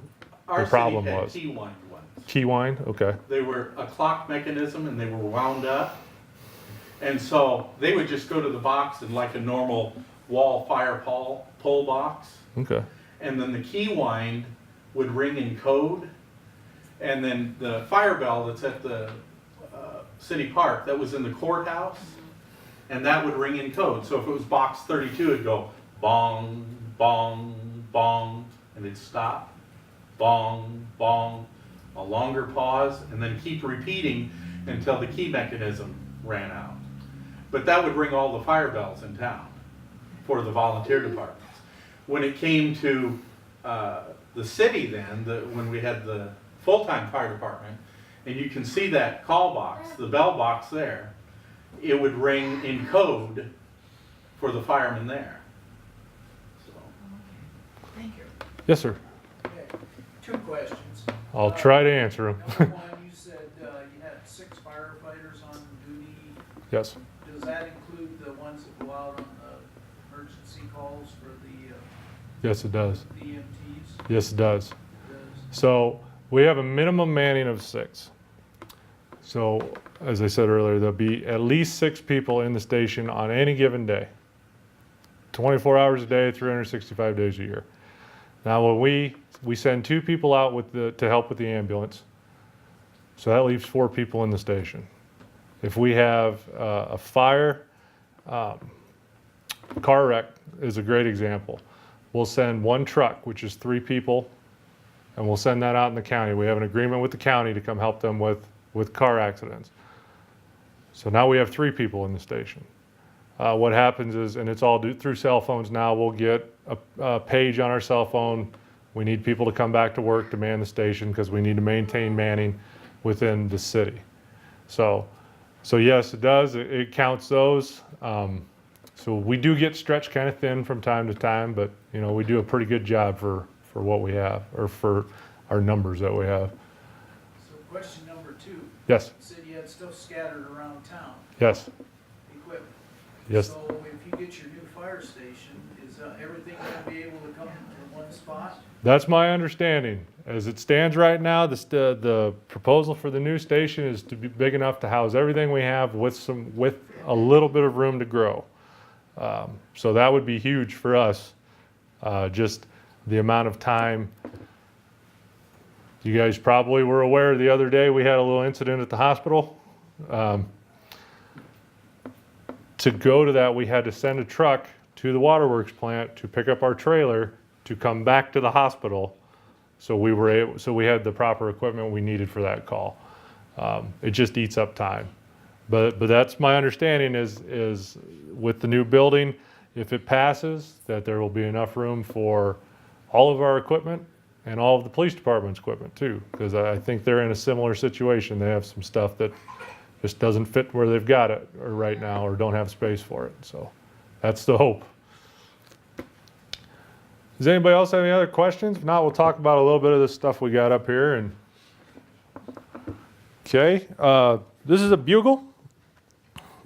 Our the problem city had was. key-wind ones. Key wind, okay. They were a clock mechanism and they were wound up. And so they would just go to the box in like a normal wall fire pole box. Okay. And then the key wind would ring in code. And then the fire bell that's at the city park, that was in the courthouse, and that would ring in code. So if it was box 32, it'd go bong, bong, bong, and it'd stop, bong, bong, a longer pause, and then keep repeating until the key mechanism ran out. But that would ring all the fire bells in town for the volunteer departments. When it came to the city then, when we had the full-time fire department, and you can see that call box, the bell box there, it would ring in code for the firemen there. So, Thank you. Yes, sir. Okay, 2 questions. I'll try to answer them. Number one, you said you had 6 firefighters on duty. Yes. Does that include the ones that go out on the emergency calls for the Yes, it does. EMTs? Yes, it does. Does- So we have a minimum manning of 6. So as I said earlier, there'll be at least 6 people in the station on any given day. 24 hours a day, 365 days a year. Now when we send 2 people out to help with the ambulance, so that leaves 4 people in the station. If we have a fire, car wreck is a great example. We'll send 1 truck, which is 3 people, and we'll send that out in the county. We have an agreement with the county to come help them with car accidents. So now we have 3 people in the station. What happens is, and it's all through cell phones now, we'll get a page on our cell phone. We need people to come back to work to man the station because we need to maintain manning within the city. So yes, it does. It counts those. So we do get stretched kind of thin from time to time, but we do a pretty good job for what we have, or for our numbers that we have. So question number 2, Yes, you said you had stuff scattered around town, yes, equipment. yes. So if you get your new fire station, is everything going to be able to come in one spot? That's my understanding. As it stands right now, the proposal for the new station is to be big enough to house everything we have with a little bit of room to grow. So that would be huge for us. Just the amount of time. You guys probably were aware the other day we had a little incident at the hospital. To go to that, we had to send a truck to the waterworks plant to pick up our trailer to come back to the hospital. So we had the proper equipment we needed for that call. It just eats up time. But that's my understanding is with the new building, if it passes, that there will be enough room for all of our equipment and all of the police department's equipment too, because I think they're in a similar situation. They have some stuff that just doesn't fit where they've got it right now, or don't have space for it. So that's the hope. Does anybody else have any other questions? If not, we'll talk about a little bit of the stuff we got up here. Okay, this is a bugle.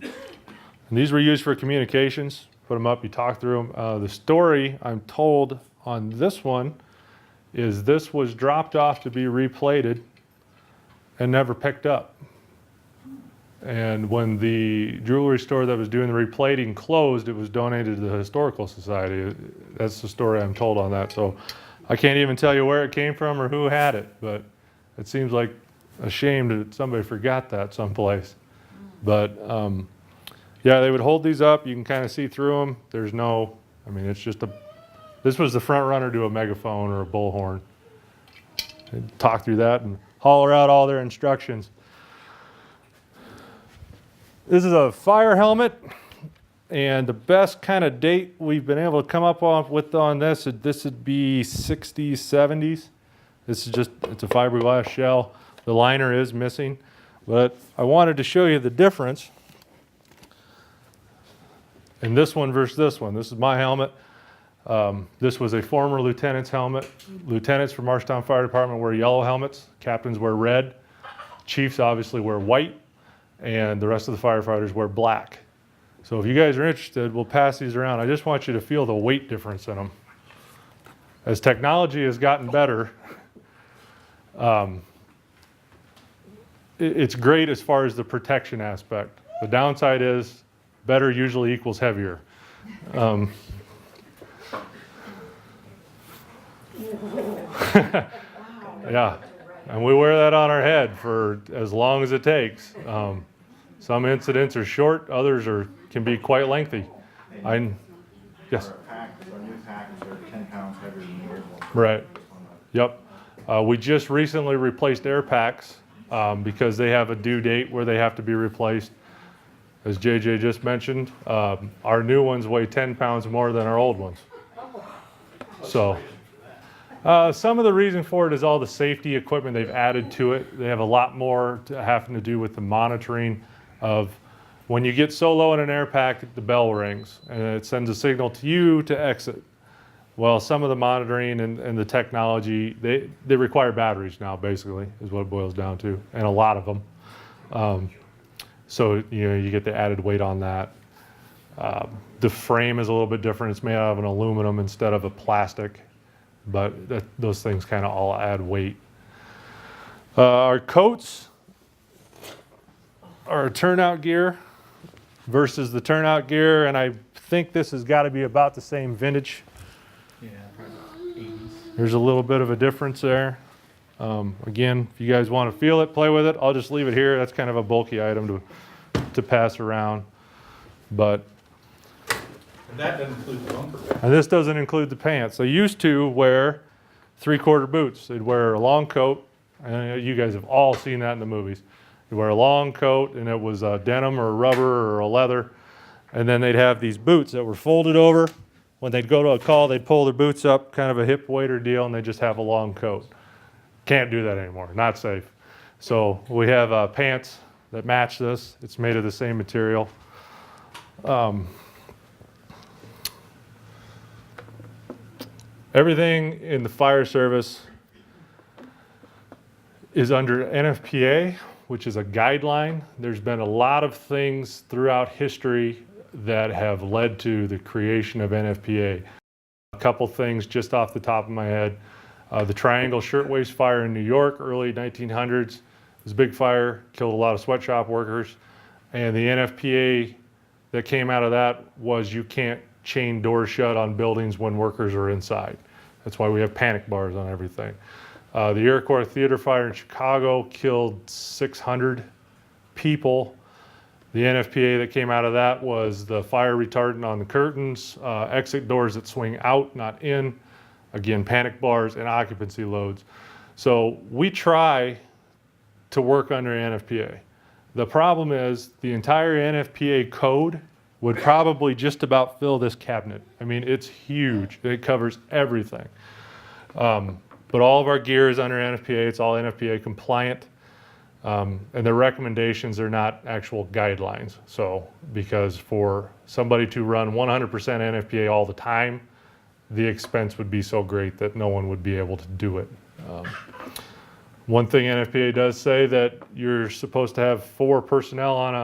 And these were used for communications. Put them up, you talk through them. The story I'm told on this one is this was dropped off to be replated and never picked up. And when the jewelry store that was doing the replating closed, it was donated to the Historical Society. That's the story I'm told on that. So I can't even tell you where it came from or who had it, but it seems like a shame that somebody forgot that someplace. But Yeah, they would hold these up. You can kind of see through them. There's no, I mean, it's just this was the front runner to a megaphone or a bullhorn. They'd talk through that and holler out all their instructions. This is a fire helmet, and the best kind of date we've been able to come up with on this would be 60s, 70s. This is just, it's a fiberglass shell. The liner is missing, but I wanted to show you the difference in this one versus this one. This is my helmet. This was a former lieutenant's helmet. Lieutenants for Marshalltown Fire Department wear yellow helmets. Captains wear red. Chiefs obviously wear white. And the rest of the firefighters wear black. So if you guys are interested, we'll pass these around. I just want you to feel the weight difference in them. As technology has gotten better, it's great as far as the protection aspect. The downside is better usually equals heavier. Yeah, and we wear that on our head for as long as it takes. Some incidents are short, others can be quite lengthy. Yes? Our new packs are 10 pounds heavier than the old ones. Right. Yep. We just recently replaced air packs because they have a due date where they have to be replaced. As JJ just mentioned, our new ones weigh 10 pounds more than our old ones. So some of the reason for it is all the safety equipment they've added to it. They have a lot more having to do with the monitoring of when you get so low in an air pack, the bell rings and it sends a signal to you to exit. Well, some of the monitoring and the technology, they require batteries now, basically, is what it boils down to, and a lot of them. So you get the added weight on that. The frame is a little bit different. It's made out of an aluminum instead of a plastic, but those things kind of all add weight. Our coats, our turnout gear versus the turnout gear, and I think this has got to be about the same vintage. Yeah, probably 80s. There's a little bit of a difference there. Again, if you guys want to feel it, play with it, I'll just leave it here. That's kind of a bulky item to pass around. But And that doesn't include the bumper pack. and this doesn't include the pants. They used to wear 3/4 boots. They'd wear a long coat, and you guys have all seen that in the movies. They'd wear a long coat, and it was denim or rubber or a leather, and then they'd have these boots that were folded over. When they'd go to a call, they'd pull their boots up, kind of a hip waiter deal, and they just have a long coat. Can't do that anymore, not safe. So we have pants that match this. It's made of the same material. Everything in the fire service is under NFPA, which is a guideline. There's been a lot of things throughout history that have led to the creation of NFPA. A couple things just off the top of my head. The Triangle Shirtwaist Fire in New York, early 1900s. It was a big fire, killed a lot of sweatshop workers. And the NFPA that came out of that was you can't chain doors shut on buildings when workers are inside. That's why we have panic bars on everything. The Iroquois theater fire in Chicago killed 600 people. The NFPA that came out of that was the fire retardant on the curtains, exit doors that swing out, not in. Again, panic bars and occupancy loads. So we try to work under NFPA. The problem is the entire NFPA code would probably just about fill this cabinet. I mean, it's huge. It covers everything. But all of our gear is under NFPA. It's all NFPA compliant. And the recommendations are not actual guidelines. So, because for somebody to run 100% NFPA all the time, the expense would be so great that no one would be able to do it. One thing NFPA does say that you're supposed to have 4 personnel on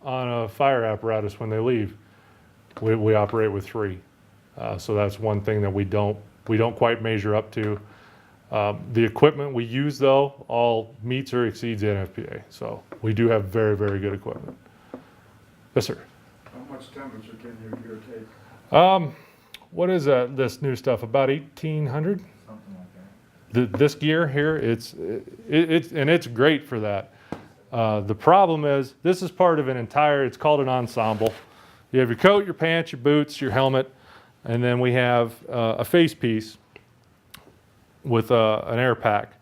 a fire apparatus when they leave. We operate with 3. So that's one thing that we don't quite measure up to. The equipment we use, though, all meets or exceeds NFPA. So we do have very, very good equipment. Yes, sir. How much temperature can your gear take? What is that? This new stuff about 1800? Something like that. This gear here, it's great for that. The problem is this is part of an entire. It's called an ensemble. You have your coat, your pants, your boots, your helmet, and then we have a face piece with an air pack.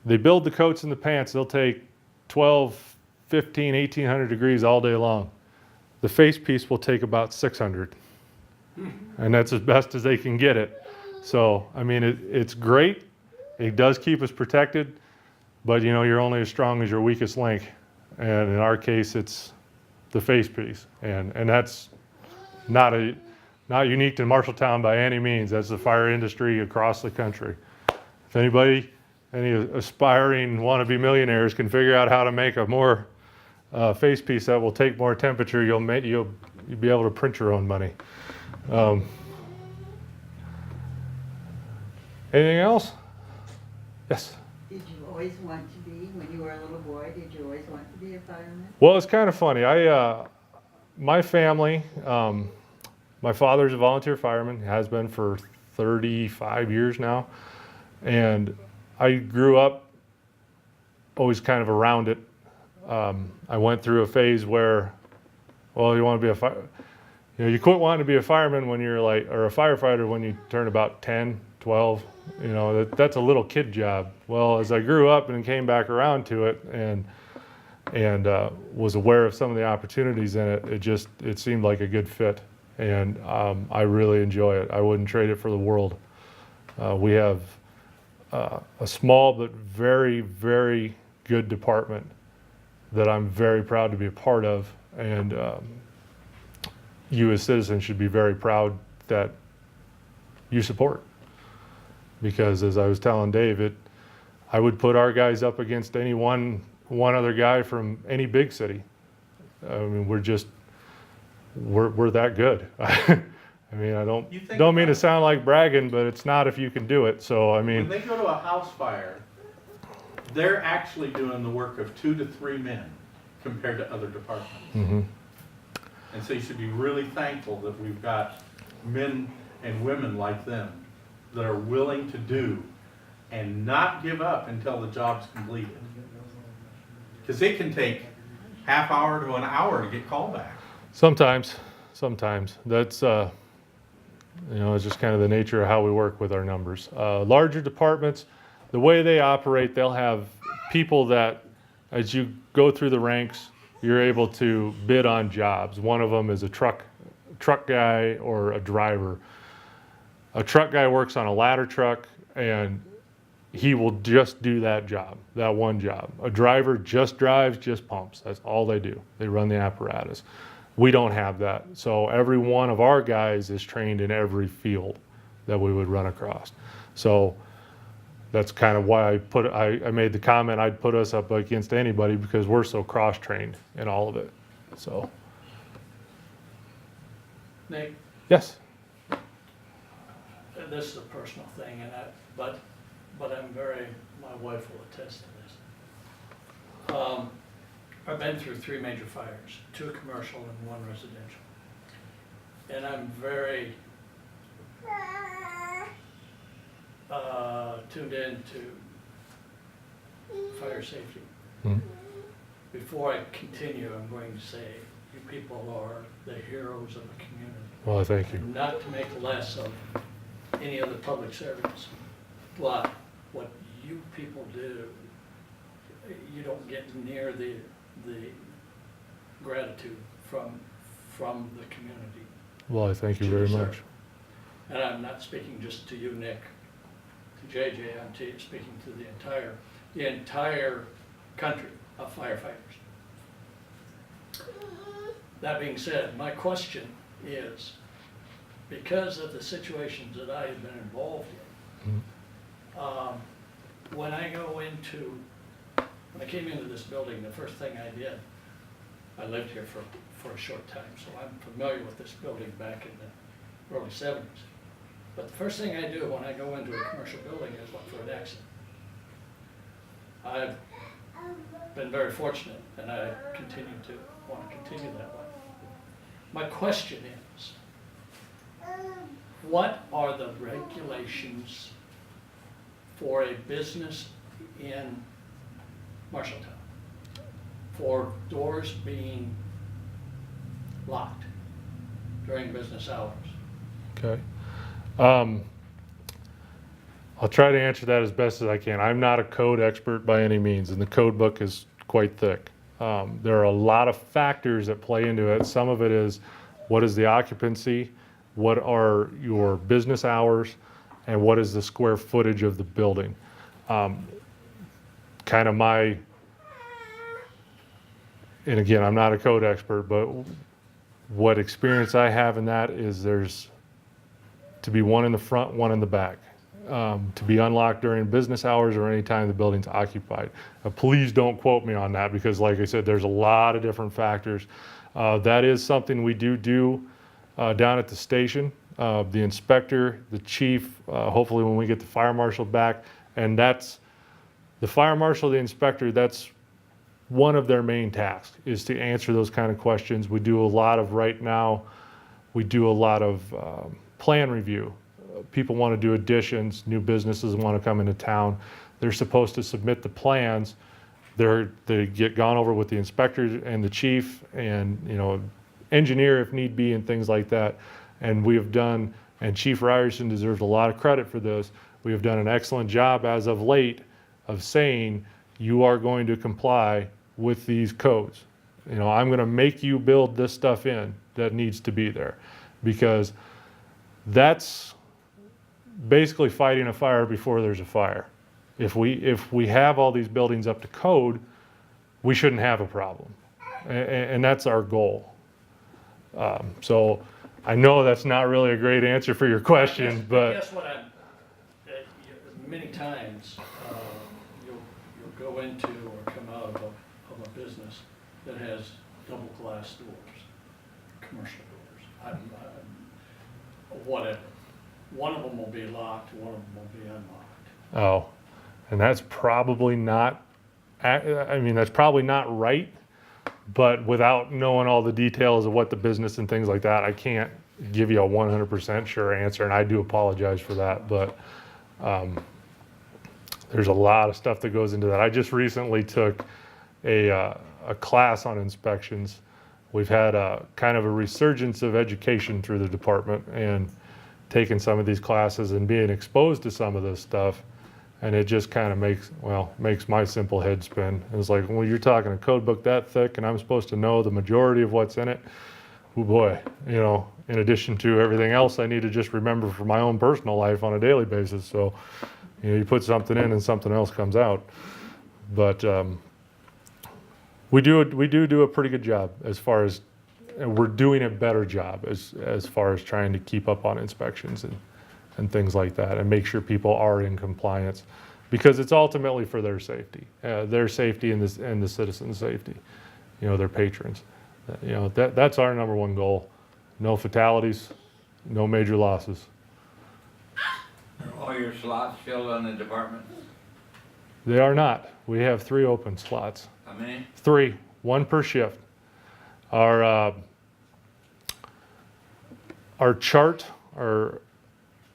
They build the coats and the pants. They'll take 12, 15, 1800 degrees all day long. The face piece will take about 600. And that's as best as they can get it. So, I mean, it's great. It does keep us protected, but you know, you're only as strong as your weakest link. And in our case, it's the face piece. And that's not unique to Marshalltown by any means. That's the fire industry across the country. If anybody, any aspiring wannabe millionaires can figure out how to make a more face piece that will take more temperature, you'll be able to print your own money. Anything else? Yes. Did you always want to be, when you were a little boy, did you always want to be a fireman? Well, it's kind of funny. My family, my father's a volunteer fireman, has been for 35 years now. And I grew up always kind of around it. I went through a phase where, well, you want to be you quit wanting to be a fireman when you're or a firefighter when you turn about 10, 12. You know, that's a little kid job. Well, as I grew up and came back around to it and was aware of some of the opportunities in it, it seemed like a good fit. And I really enjoy it. I wouldn't trade it for the world. We have a small but very, very good department that I'm very proud to be a part of. And you as citizens should be very proud that you support. Because as I was telling Dave, I would put our guys up against any one other guy from any big city. I mean, we're that good. I mean, I don't mean to sound like bragging, but it's not if you can do it. So I mean, When they go to a house fire, they're actually doing the work of 2 to 3 men compared to other departments. mhm. And so you should be really thankful that we've got men and women like them that are willing to do and not give up until the job's completed. Because it can take half hour to an hour to get called back. Sometimes that's it's just kind of the nature of how we work with our numbers. Larger departments, the way they operate, they'll have people that, as you go through the ranks, you're able to bid on jobs. One of them is a truck guy or a driver. A truck guy works on a ladder truck and he will just do that job, that one job. A driver just drives, just pumps. That's all they do. They run the apparatus. We don't have that. So every one of our guys is trained in every field that we would run across. So that's kind of why I made the comment I'd put us up against anybody, because we're so cross-trained in all of it. So, Nick, yes. this is a personal thing, but my wife will attest to this. I've been through 3 major fires, 2 commercial and 1 residential. And I'm very tuned in to fire safety. Mhm. Before I continue, I'm going to say, you people are the heroes of the community. Well, thank you. Not to make less of any other public servants, but what you people do, you don't get near the gratitude from the community. Well, I thank you very much. And I'm not speaking just to you, Nick, to JJ, I'm speaking to the entire country of firefighters. That being said, my question is, because of the situations that I have been involved in, when I came into this building, the first thing I did, I lived here for a short time, so I'm familiar with this building back in the early 70s. But the first thing I do when I go into a commercial building is look for an exit. I've been very fortunate, and I want to continue that way. My question is, what are the regulations for a business in Marshalltown for doors being locked during business hours. Okay. I'll try to answer that as best as I can. I'm not a code expert by any means, and the code book is quite thick. There are a lot of factors that play into it. Some of it is, what is the occupancy? What are your business hours? And what is the square footage of the building? Kind of my, and again, I'm not a code expert, but what experience I have in that is there's to be one in the front, one in the back. To be unlocked during business hours or any time the building's occupied. Please don't quote me on that because like I said, there's a lot of different factors. That is something we do down at the station. The inspector, the chief, hopefully when we get the fire marshal back, and that's the fire marshal, the inspector, that's one of their main tasks is to answer those kind of questions. We do a lot of right now, we do a lot of plan review. People want to do additions, new businesses want to come into town. They're supposed to submit the plans. They get gone over with the inspector and the chief and, you know, engineer if need be and things like that. And we have done, and Chief Ryerson deserves a lot of credit for this, we have done an excellent job as of late of saying you are going to comply with these codes. You know, I'm going to make you build this stuff in that needs to be there because that's basically fighting a fire before there's a fire. If we have all these buildings up to code, we shouldn't have a problem. And that's our goal. So I know that's not really a great answer for your question, I but guess what many times, you'll go into or come out of a business that has double glass doors, commercial doors, whatever. One of them will be locked, one of them will be unlocked. oh, and that's probably not, I mean, that's probably not right, but without knowing all the details of what the business and things like that, I can't give you a 100% sure answer, and I do apologize for that, but there's a lot of stuff that goes into that. I just recently took a class on inspections. We've had a kind of a resurgence of education through the department and taking some of these classes and being exposed to some of this stuff, and it just kind of makes my simple head spin. It's like, well, you're talking a code book that thick and I'm supposed to know the majority of what's in it. Oh boy, you know, in addition to everything else I need to just remember for my own personal life on a daily basis. So, you know, you put something in and something else comes out. But we do a pretty good job as far as, and we're doing a better job as far as trying to keep up on inspections and things like that and make sure people are in compliance because it's ultimately for their safety and the citizens' safety, you know, their patrons. You know, that's our number one goal. No fatalities, no major losses. Are all your slots filled on the department? They are not. We have 3 open slots. How many? 3, 1 per shift. Our chart, our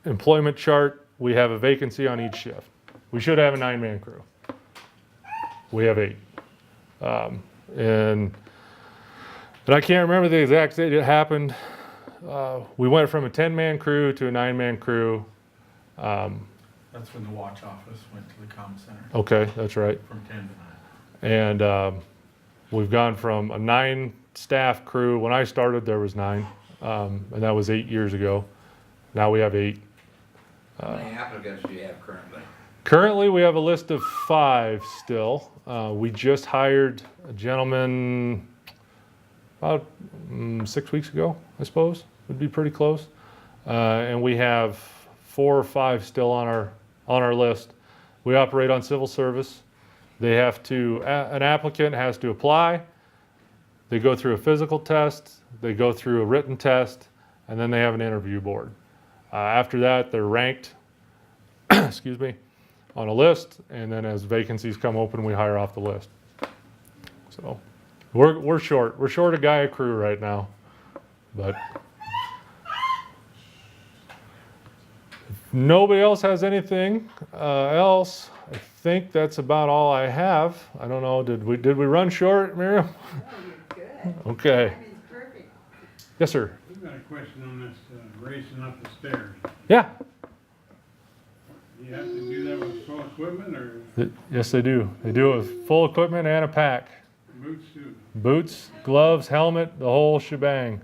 employment chart, we have a vacancy on each shift. We should have a 9-man crew. We have 8. And I can't remember the exact date it happened. We went from a 10-man crew to a 9-man crew. That's when the watch office went to the comm center, Okay, that's right. from 10 to 9. And we've gone from a 9-staff crew. When I started, there was 9, and that was 8 years ago. Now we have 8. How many applicants do you have currently? Currently, we have a list of 5 still. We just hired a gentleman about 6 weeks ago, I suppose. Would be pretty close. And we have 4 or 5 still on our list. We operate on civil service. They have to, an applicant has to apply. They go through a physical test. They go through a written test, and then they have an interview board. After that, they're ranked, excuse me, on a list, and then as vacancies come open, we hire off the list. So we're short. We're short a guy a crew right now, but if nobody else has anything else, I think that's about all I have. I don't know. Did we run short, Miriam? Oh, you're good. Okay. Timing's perfect. Yes, sir. I've got a question on this racing up the stairs. Yeah. Do you have to do that with full equipment or Yes, they do. They do it with full equipment and a pack. boots too? Boots, gloves, helmet, the whole shebang.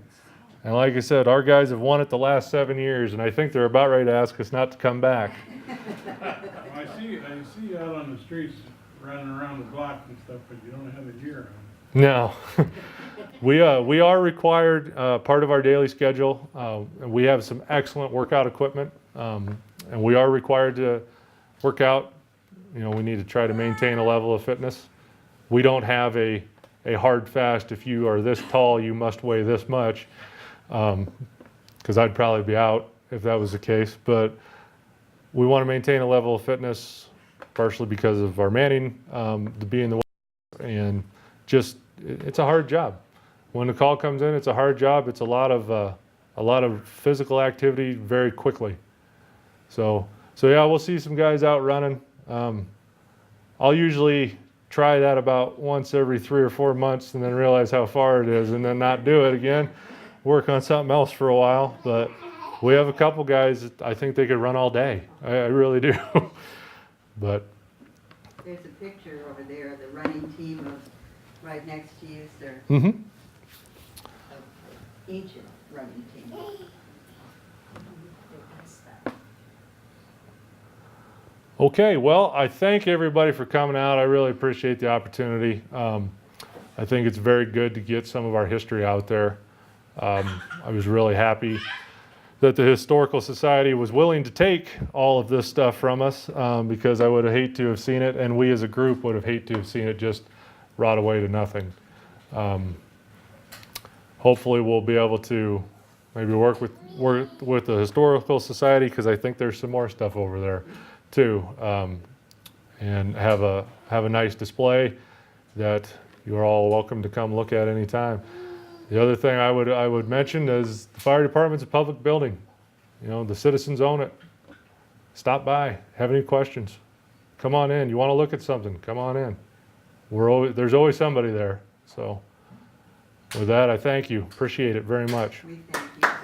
And like I said, our guys have won it the last 7 years, and I think they're about ready to ask us not to come back. Well, I see you out on the streets running around the block and stuff, but you don't have the gear on. No. We are required, part of our daily schedule, and we have some excellent workout equipment, and we are required to work out. You know, we need to try to maintain a level of fitness. We don't have a hard fast, if you are this tall, you must weigh this much, because I'd probably be out if that was the case. But we want to maintain a level of fitness, partially because of our manning, to be in the and just it's a hard job. When the call comes in, it's a hard job. It's a lot of physical activity very quickly. So yeah, we'll see some guys out running. I'll usually try that about once every 3 or 4 months, and then realize how far it is, and then not do it again. Work on something else for a while. But we have a couple guys that I think they could run all day. I really do. But There's a picture over there of the running team of right next to you, sir. mm-hmm. Ancient running team. Okay, well, I thank everybody for coming out. I really appreciate the opportunity. I think it's very good to get some of our history out there. I was really happy that the Historical Society was willing to take all of this stuff from us, because I would have hated to have seen it, and we as a group would have hated to have seen it just rot away to nothing. Hopefully we'll be able to maybe work with the Historical Society, because I think there's some more stuff over there too, and have a nice display that you're all welcome to come look at anytime. The other thing I would mention is the fire department's a public building. You know, the citizens own it. Stop by, have any questions, come on in. You want to look at something, come on in. There's always somebody there. So with that, I thank you, appreciate it very much. We thank you.